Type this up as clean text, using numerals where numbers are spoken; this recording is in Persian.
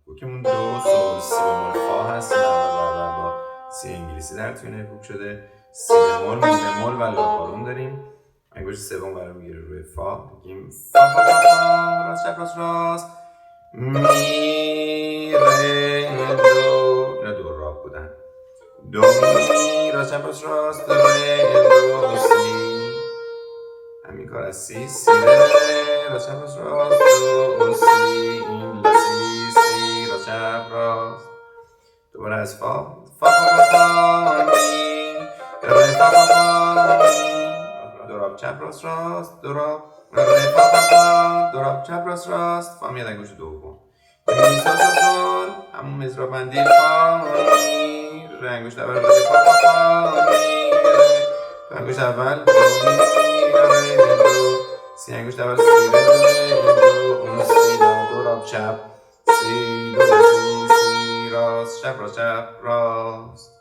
کوکمون دو سول سی بمول فا هست با سی انگلیسی در توی نوتبوک شده. سی بمول، می بمول و لا بارون داریم. انگشت سوم برای میگیره روی فا، میگیم فا فا فا فا، راست چپ راست راست، می ره دو. اینا دو راه بودن. دو می راست چپ راست راست، ره دو سی. همین کار از سی سی ره راست چپ راست راست، دو سی این لا سی سی راست چپ راست. دوباره از فا فا فا فا می ره فا فا فا می. دو راه چپ راست راست، دو راه ره فا فا فا، دو راه چپ راست راست، فا میاد انگشت دوم. می سا سا سول، همون مزرا بندی فا می ره انگشت اول ره فا فا فا می ره. دو انگشت اول دو می ره دو، سی انگشت اول سی ره دو اون سی دو راه چپ سی دو سی سی راست چپ راست چپ راست.